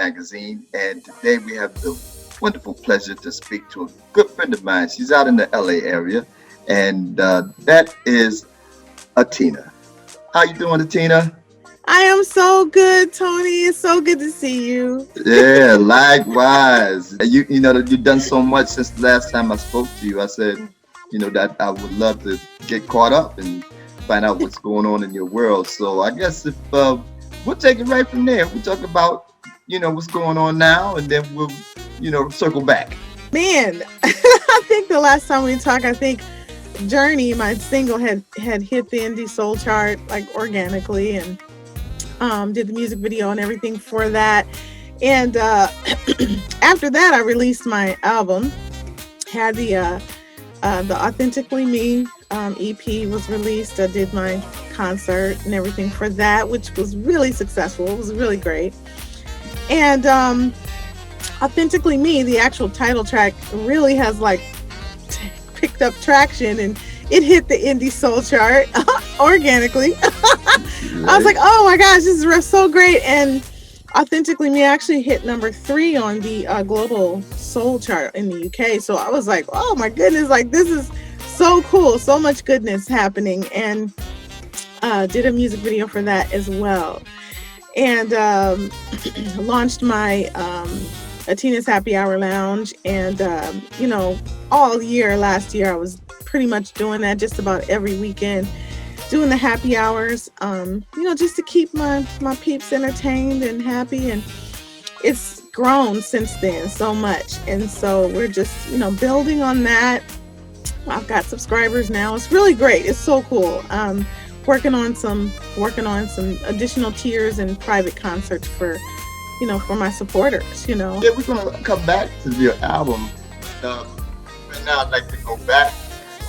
magazine. And today we have the wonderful pleasure to speak to a good friend of mine. She's out in the LA area, and that is Atina. How you doing, Atina? I am so good, Tony. It's so good to see you. Yeah, likewise. You know that you've done so much since the last time I spoke to you. I said, that I would love to get caught up and find out what's going on in your world. So I guess if we'll take it right from there. We'll talk about what's going on now, and then we'll circle back. Man, I think the last time we talked, I think Journey, my single, had hit the indie soul chart like organically, and did the music video and everything for that. And after that, I released my album. Had the Authentically Me EP was released. I did my concert and everything for that, which was really successful. It was really great. And Authentically Me, the actual title track, really has like picked up traction, and it hit the indie soul chart organically. I was like, oh my gosh, this is so great. And Authentically Me actually hit number 3 on the global soul chart in the UK. So I was like, oh my goodness, like this is so cool. So much goodness happening. And did a music video for that as well. And launched my Atina's Happy Hour Lounge. And, all year last year, I was pretty much doing that just about every weekend, doing the happy hours, just to keep my peeps entertained and happy. And it's grown since then so much. And so we're just, building on that. I've got subscribers now. It's really great. It's so cool. Working on some additional tiers and private concerts for my supporters, Yeah, we're gonna come back to your album. Right now, I'd like to go back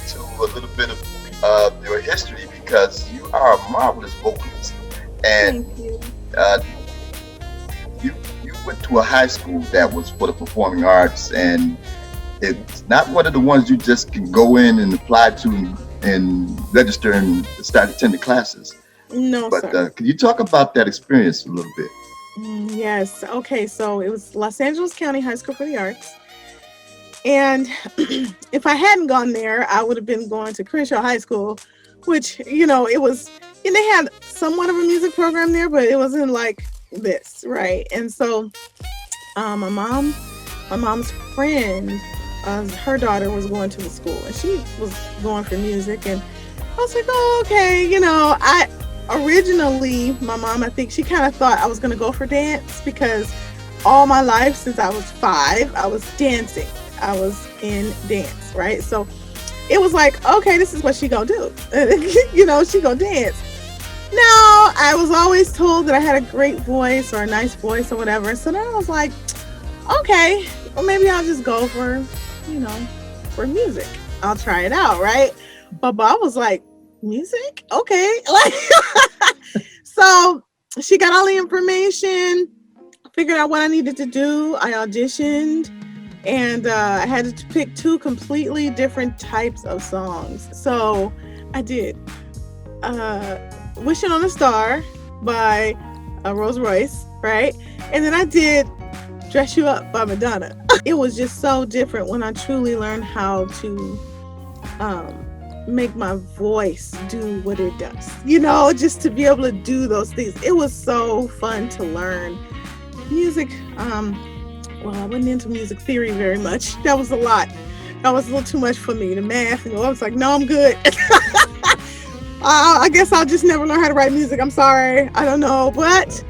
to a little bit of your history, because you are a marvelous vocalist, and Thank you. you went to a high school that was for the performing arts, and it's not one of the ones you just can go in and apply to and register and start attending classes. No, But sir. can you talk about that experience a little bit? Yes. Okay. So it was Los Angeles County High School for the Arts. And if I hadn't gone there, I would have been going to Crenshaw High School, which, it was, and they had somewhat of a music program there, but it wasn't like this. Right. And so my mom's friend, her daughter was going to the school, and she was going for music. And I was like, oh, okay. Originally, my mom, I think she kind of thought I was going to go for dance, because all my life since I was 5, I was dancing. I was in dance, right? So it was like, okay, this is what she gonna do. She gonna dance. Now, I was always told that I had a great voice or a nice voice or whatever. So then I was like, okay, well, maybe I'll just go for music. I'll try it out, right? But I was like, music? Okay. Like, so she got all the information, figured out what I needed to do. I auditioned, and I had to pick 2 completely different types of songs. So I did Wishing on a Star by Rose Royce, right? And then I did Dress You Up by Madonna. It was just so different when I truly learned how to make my voice do what it does. Just to be able to do those things. It was so fun to learn. Music, well, I wasn't into music theory very much. That was a lot. That was a little too much for me. The math, I was like, no, I'm good. I guess I'll just never learn how to write music. I'm sorry. I don't know. But,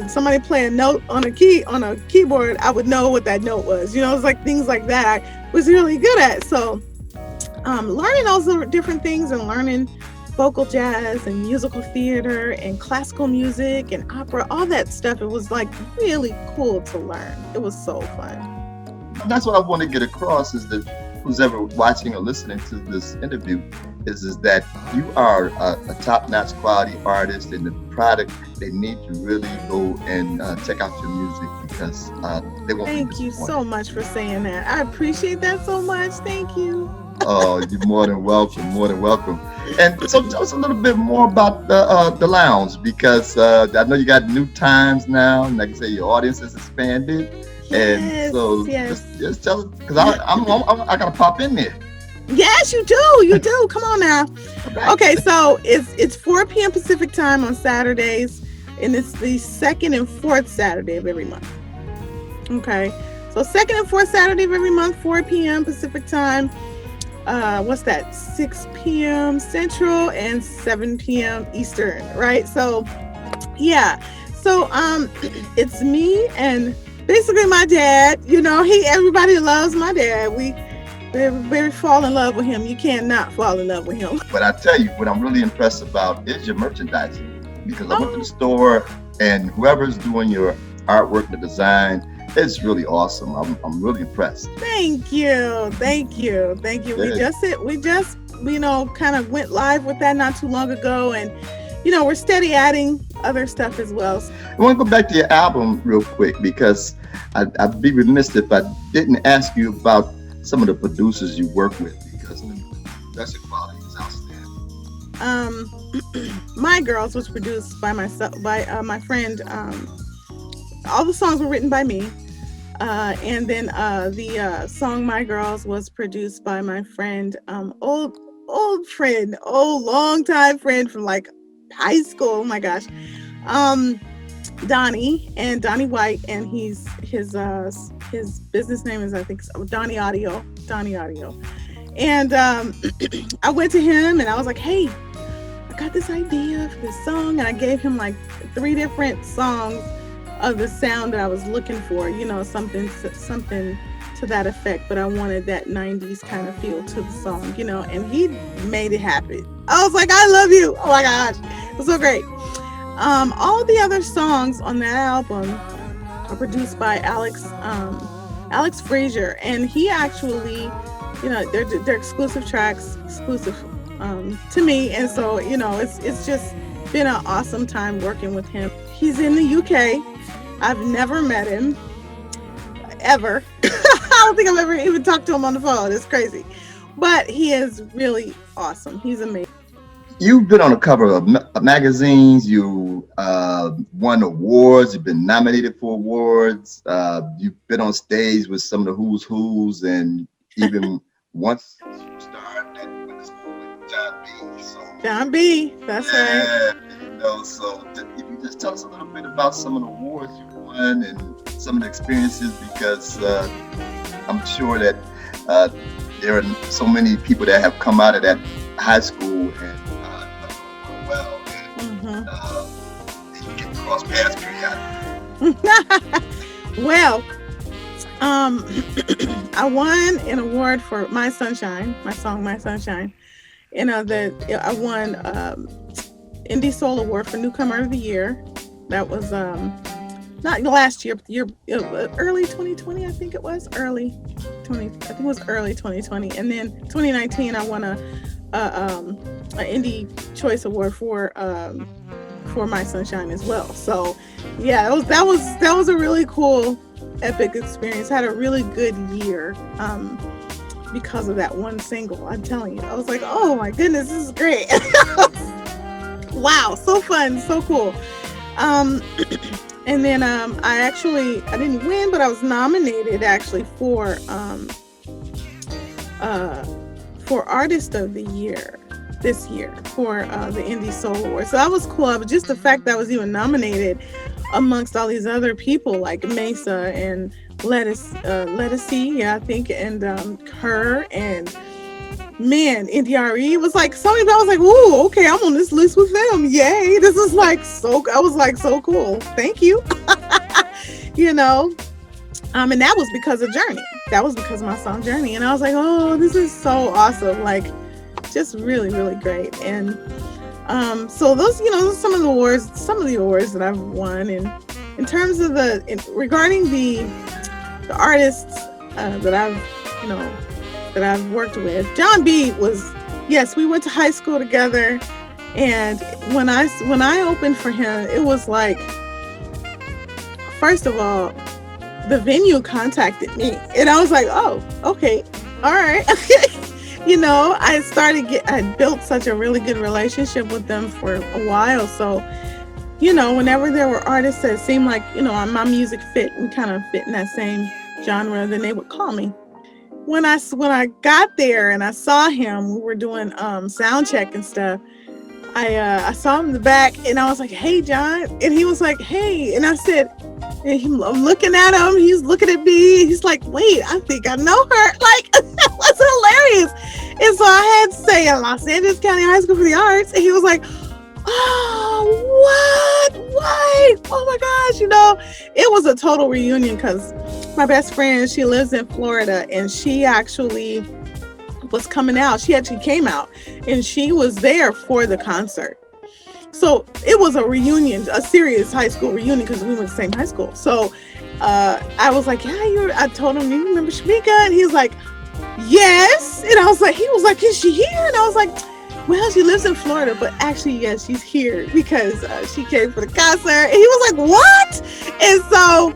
somebody play a note on a keyboard, I would know what that note was. It's like things like that I was really good at. So learning those different things, and learning vocal jazz and musical theater and classical music and opera, all that stuff, it was like really cool to learn. It was so fun. And that's what I want to get across, is that who's ever watching or listening to this interview is that you are a top-notch quality artist, and the product, they need to really go and check out your music, because they won't be Thank you disappointed. so much for saying that. I appreciate that so much. Thank you. Oh, you're more than welcome, more than welcome. And so tell us a little bit more about the lounge because I know you got new times now, and like I say, your audience has expanded. And Yes, so yes. just tell us because I gotta pop in there. Yes, you do. You do. Come on now. All right. Okay, so it's 4 p.m. Pacific time on Saturdays, and it's the second and fourth Saturday of every month. Okay, so second and fourth Saturday of every month, 4 p.m. Pacific time. What's that? 6 p.m. Central and 7 p.m. Eastern. Right. So yeah. So it's me and basically my dad. You know, everybody loves my dad. We very fall in love with him. You cannot fall in love with him. But I tell you, what I'm really impressed about is your merchandising because I went to the Oh, store and whoever's doing your artwork, the design, it's really awesome. I'm really impressed. thank you, thank you, thank you. Yeah. We just kind of went live with that not too long ago, and we're steady adding other stuff as well. I want to go back to your album real quick because I'd be remiss if I didn't ask you about some of the producers you work with because the production quality is outstanding. Um, My Girls was produced by myself by my friend. All the songs were written by me. And then the song "My Girls" was produced by my friend, old friend, long time friend from like high school. Oh my gosh, um, Donnie White, and his business name is, I think, Donnie Audio, Donnie Audio. And I went to him and I was like, "Hey, I got this idea for this song," and I gave him like 3 different songs of the sound that I was looking for, something to that effect. But I wanted that 90s kind of feel to the song, and he made it happen. I was like, I love you. Oh my gosh. It was so great. All the other songs on that album are produced by Alex Frazier, and he actually, they're exclusive tracks, exclusive to me, and so it's just been an awesome time working with him. He's in the UK. I've never met him ever. I don't think I've ever even talked to him on the phone. It's crazy, but he is really awesome. He's amazing. You've been on the cover of magazines. You won awards. You've been nominated for awards. You've been on stage with some of the who's who's, and even once you starred at went to school with John B. So John B. That's right. yeah, so if you just tell us a little bit about some of the awards you won and some of the experiences, because I'm sure that there are so many people that have come out of that high school and well, and you get to cross paths periodically. Well, I won an award for My Sunshine, my song My Sunshine. I won Indie Soul Award for Newcomer of the Year. That was not last year, but the year early 2020, I think it was early 20. I think it was early 2020, and then 2019 I won a Indie Choice Award for My Sunshine as well. So yeah, that was a really cool, epic experience. I had a really good year because of that one single. I'm telling you, I was like, oh my goodness, this is great. Wow, so fun, so cool. And then I didn't win, but I was nominated actually for Artist of the Year this year for the Indie Soul Award. So that was cool. But just the fact that I was even nominated amongst all these other people like Mesa and Let Us See, yeah, I think, and her and man, NDRE was like so many. I was like, ooh, okay, I'm on this list with them. Yay! This is like so. I was like, so cool. Thank you. And that was because of Journey. That was because of my song Journey, and I was like, oh, this is so awesome. Like, just really, really great. And so those are some of the awards that I've won. And in terms of regarding the artists that I've worked with, John B was, yes, we went to high school together, and when I opened for him, it was like, first of all, the venue contacted me, and I was like, oh, okay, all right. I built such a really good relationship with them for a while. So, whenever there were artists that seemed like, my music fit, we kind of fit in that same genre, then they would call me. When I got there and I saw him, we were doing sound check and stuff. I saw him in the back and I was like, "Hey, John," and he was like, "Hey," and I said, I'm looking at him. He's looking at me. He's like, "Wait, I think I know her." Like, that was hilarious. And so I had to say, in Los Angeles County High School for the Arts, and he was like, "Oh, what? Wait, oh my gosh!" It was a total reunion because my best friend, she lives in Florida, and she actually was coming out. She actually came out, and she was there for the concert. So it was a reunion, a serious high school reunion because we went to the same high school. So I was like, "Yeah, I told him, you remember Shamika?" And he was like, "Yes." And he was like, "Is she here?" And I was like, "Well, she lives in Florida, but actually, yes, she's here because she came for the concert." And he was like, "What?" And so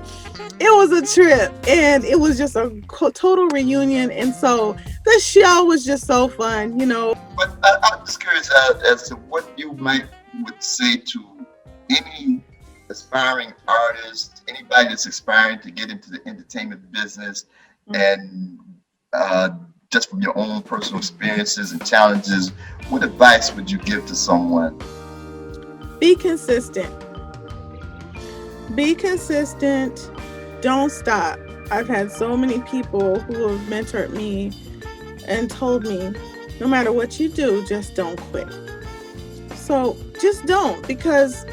it was a trip, and it was just a total reunion. And so the show was just so fun. But I'm just curious as to what you would say to any aspiring artist, anybody that's aspiring to get into the entertainment business, and just from your own personal experiences and challenges, what advice would you give to someone? Be consistent. Be consistent. Don't stop. I've had so many people who have mentored me and told me, no matter what you do, just don't quit. So just don't, because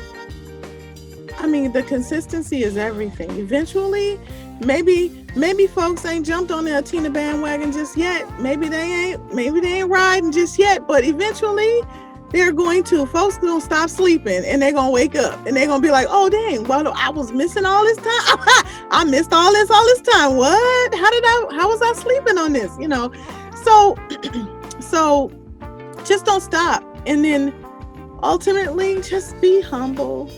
the consistency is everything. Eventually, maybe folks ain't jumped on the Atina bandwagon just yet. Maybe they ain't riding just yet, but eventually they're going to. Folks gonna stop sleeping and they're gonna wake up and they're gonna be like, "Oh dang, well, I was missing all this time. I missed all this time. What? How was I sleeping on this?" So just don't stop. And then ultimately, just be humble.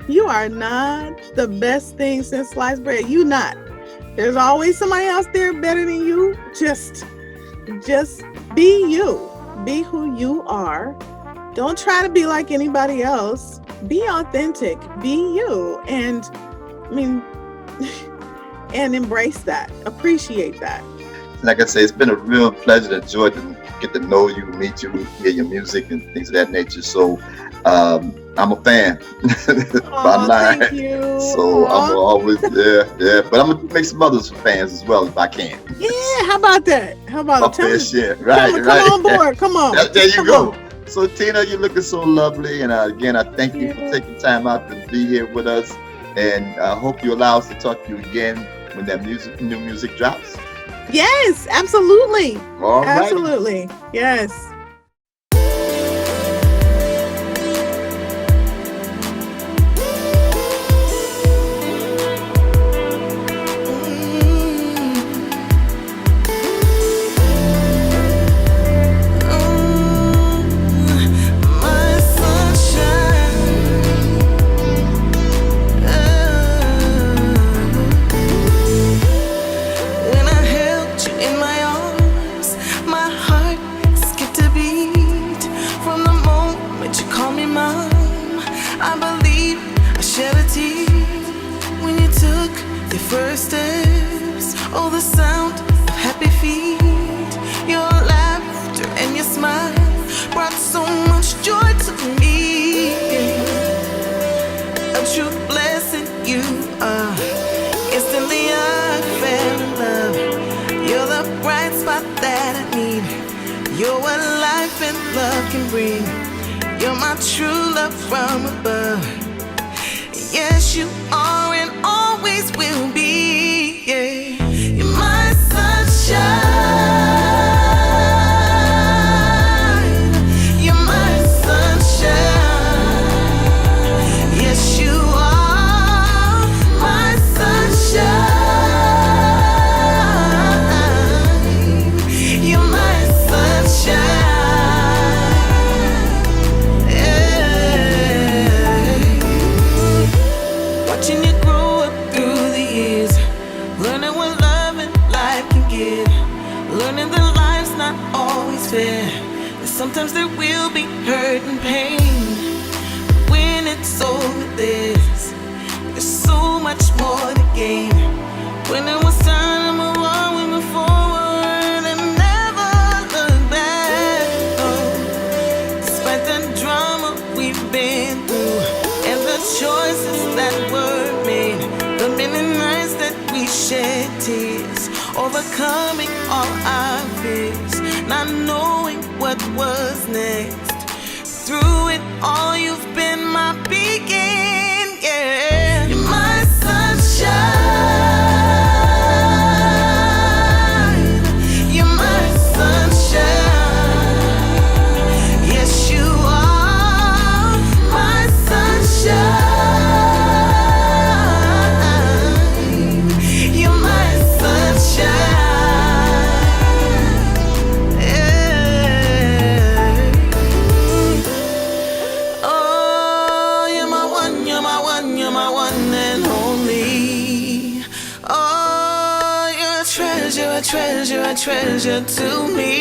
You are not the best thing since sliced bread. You not. There's always somebody else there better than you. Just be you. Be who you are. Don't try to be like anybody else. Be authentic. Be you. And and embrace that. Appreciate that. Like I say, it's been a real pleasure and joy to get to know you, meet you, hear your music and things of that nature. So I'm a fan. Bottom line. Thank you. So I'm always but I'm gonna make some others fans as well if I can. Yeah, how about that? How about fair share. Right, come on board. Come on. There you go. So Tina, you're looking so lovely, and again, I thank you for taking time out to be here with us, and I hope you allow us to talk to you again when that new music drops. Yes, absolutely. All right. Absolutely. Yes. First steps, oh, the sound of happy feet, your laughter and your smile brought so much joy to me. A true blessing you are. Instantly I fell in love. You're the bright spot that I need. You're what life and love can bring. You're my true love from above. Yes, you are and always will be. Yeah. You're my sunshine. You're my sunshine. Yes, you are my sunshine. You're my sunshine. Watching you grow up through the years. Sometimes there will be hurt and pain. When it's over, there's so much more to gain. When it was time to move on, we move forward and never look back. Oh, despite the drama we've been through and the choices that were made, the many nights that we shed tears, overcoming all our fears, not knowing what was next. Through it all, you've been my beacon, yeah. You're my sunshine. You're my sunshine. Yes, you are my sunshine. You're my sunshine. Yeah. Oh, you're my one, you're my one, you're my one and only. Oh, you're a treasure, a treasure, a treasure to me.